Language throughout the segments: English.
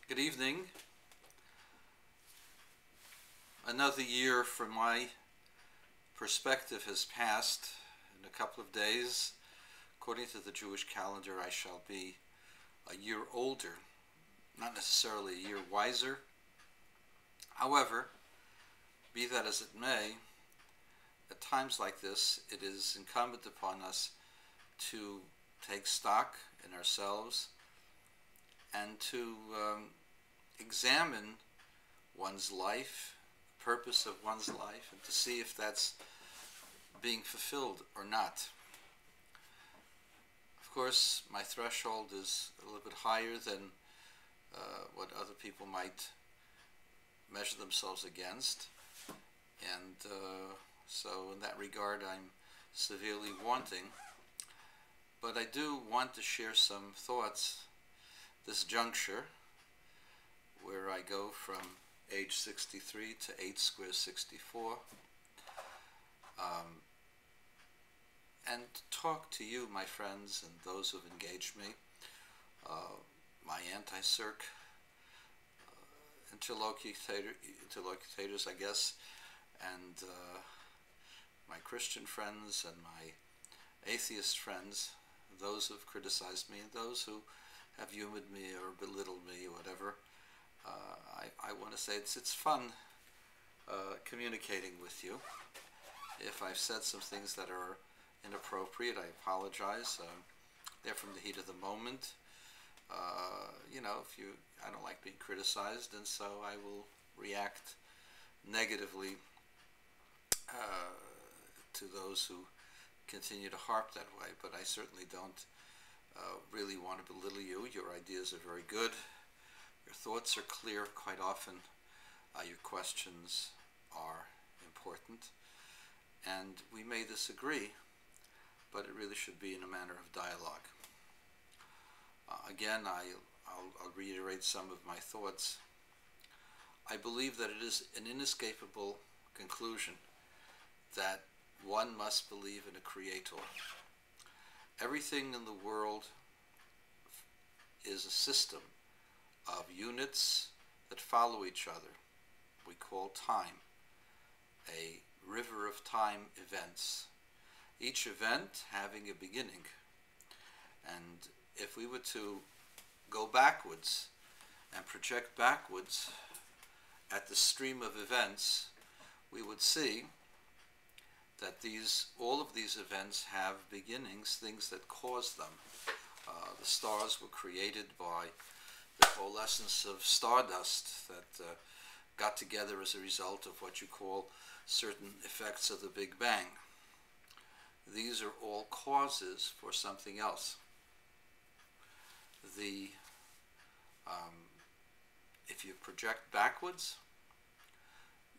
Good evening. Another year from my perspective has passed. In a couple of days, according to the Jewish calendar, I shall be a year older, not necessarily a year wiser. However, be that as it may, at times like this, it is incumbent upon us to take stock in ourselves and to examine one's life, the purpose of one's life, and to see if that's being fulfilled or not. Of course, my threshold is a little bit higher than what other people might measure themselves against, and so in that regard I'm severely wanting. But I do want to share some thoughts this juncture, where I go from age 63 to 8 square 64, and talk to you, my friends, and those who have engaged me, my anti-circ interlocutors, I guess, and my Christian friends and my atheist friends, those who have criticized me and those who have humored me or belittled me or whatever. I want to say it's fun communicating with you. If I've said some things that are inappropriate, I apologize. They're from the heat of the moment. I don't like being criticized, and so I will react negatively to those who continue to harp that way. But I certainly don't really want to belittle you. Your ideas are very good. Your thoughts are clear quite often. Your questions are important. And we may disagree, but it really should be in a manner of dialogue. Again, I'll reiterate some of my thoughts. I believe that it is an inescapable conclusion that one must believe in a creator. Everything in the world is a system of units that follow each other. We call time a river of time events, each event having a beginning. And if we were to go backwards and project backwards at the stream of events, we would see that all of these events have beginnings, things that cause them. The stars were created by the coalescence of stardust that got together as a result of what you call certain effects of the Big Bang. These are all causes for something else. If you project backwards,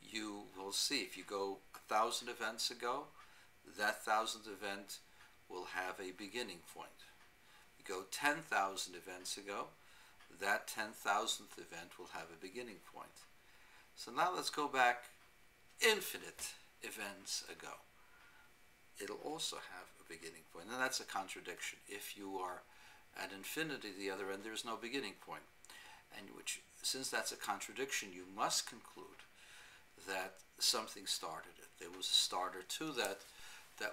you will see, if you go 1,000 events ago, that 1,000th event will have a beginning point. You go 10,000 events ago, that 10,000th event will have a beginning point. So now let's go back infinite events ago. It'll also have a beginning point, and that's a contradiction. If you are at infinity, the other end, there is no beginning point. And since that's a contradiction, you must conclude that something started it. There was a starter to that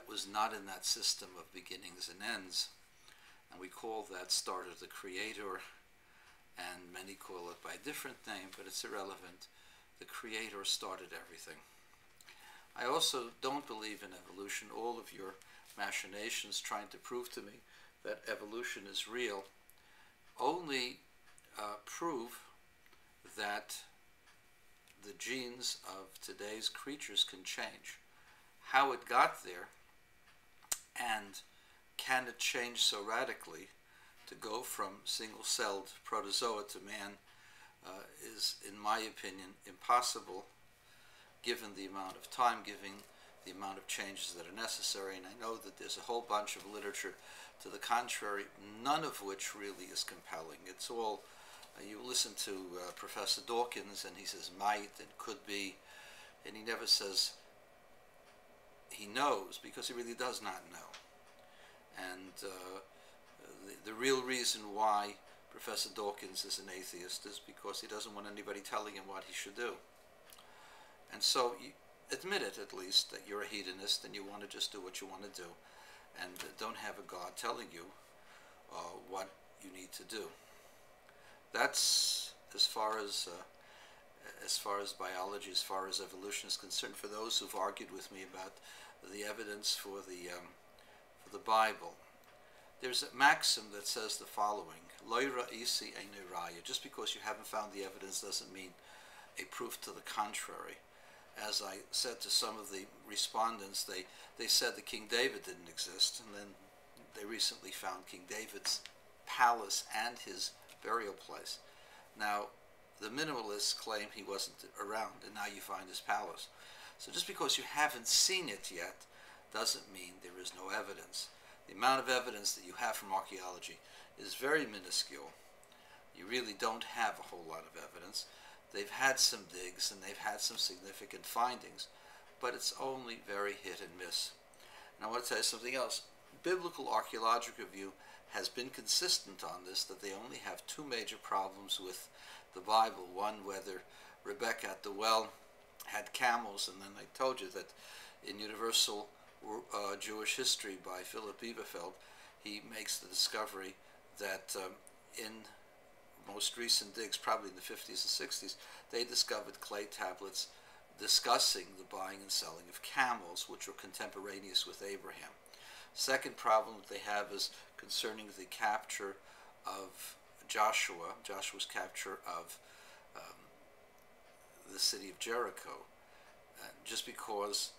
was not in that system of beginnings and ends. And we call that starter the creator, and many call it by a different name, but it's irrelevant. The creator started everything. I also don't believe in evolution. All of your machinations trying to prove to me that evolution is real only prove that the genes of today's creatures can change. How it got there, and can it change so radically to go from single-celled protozoa to man, is, in my opinion, impossible, given the amount of time, given the amount of changes that are necessary. And I know that there's a whole bunch of literature to the contrary, none of which really is compelling. It's all, you listen to Professor Dawkins, and he says might and could be, and he never says he knows, because he really does not know. And the real reason why Professor Dawkins is an atheist is because he doesn't want anybody telling him what he should do. And so you admit it, at least, that you're a hedonist and you want to just do what you want to do, and don't have a God telling you what you need to do. That's as far as biology, as far as evolution is concerned. For those who've argued with me about the evidence for the Bible, there's a maxim that says the following: Lo ra'isi eino raya. Just because you haven't found the evidence doesn't mean a proof to the contrary. As I said to some of the respondents, they said that King David didn't exist, and then they recently found King David's palace and his burial place. Now, the minimalists claim he wasn't around, and now you find his palace. So just because you haven't seen it yet doesn't mean there is no evidence. The amount of evidence that you have from archaeology is very minuscule. You really don't have a whole lot of evidence. They've had some digs and they've had some significant findings, but it's only very hit and miss. And I want to tell you something else. Biblical archaeological review has been consistent on this, that they only have two major problems with the Bible. One, whether Rebecca at the well had camels, and then I told you that in Universal Jewish History by Philip Biberfeld, he makes the discovery that in most recent digs, probably in the 50s and 60s, they discovered clay tablets discussing the buying and selling of camels, which were contemporaneous with Abraham. Second problem that they have is concerning the capture of Joshua's capture of the city of Jericho. Just because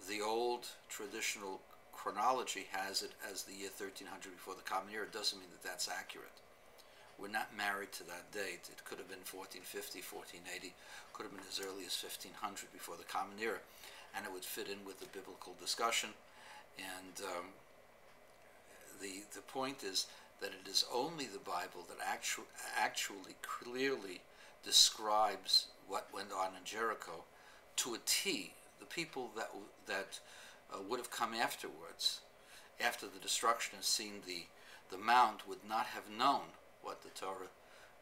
the old traditional chronology has it as the year 1300 before the Common Era doesn't mean that that's accurate. We're not married to that date. It could have been 1450, 1480, could have been as early as 1500 before the Common Era, and it would fit in with the biblical discussion. And the point is that it is only the Bible that actually clearly describes what went on in Jericho to a T. The people that would have come afterwards, after the destruction, and seen the mount, would not have known what the Torah,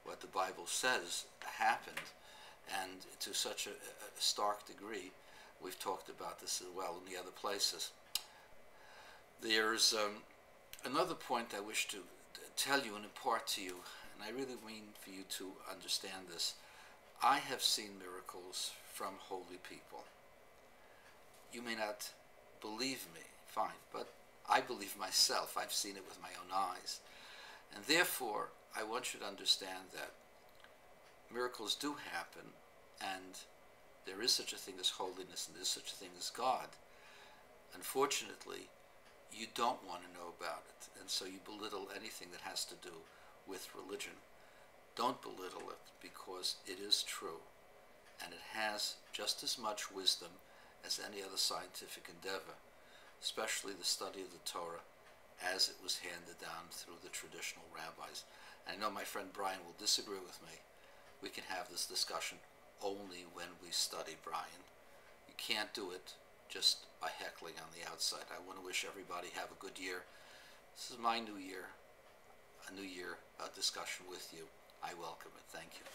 what the Bible says happened, and to such a stark degree. We've talked about this as well in the other places. There's another point I wish to tell you and impart to you, and I really mean for you to understand this. I have seen miracles from holy people. You may not believe me, fine, but I believe myself. I've seen it with my own eyes. And therefore, I want you to understand that miracles do happen, and there is such a thing as holiness, and there is such a thing as God. Unfortunately, you don't want to know about it, and so you belittle anything that has to do with religion. Don't belittle it, because it is true, and it has just as much wisdom as any other scientific endeavor, especially the study of the Torah as it was handed down through the traditional rabbis. I know my friend Brian will disagree with me. We can have this discussion only when we study, Brian. You can't do it just by heckling on the outside. I want to wish everybody have a good year. This is my new year, a new year discussion with you. I welcome it. Thank you.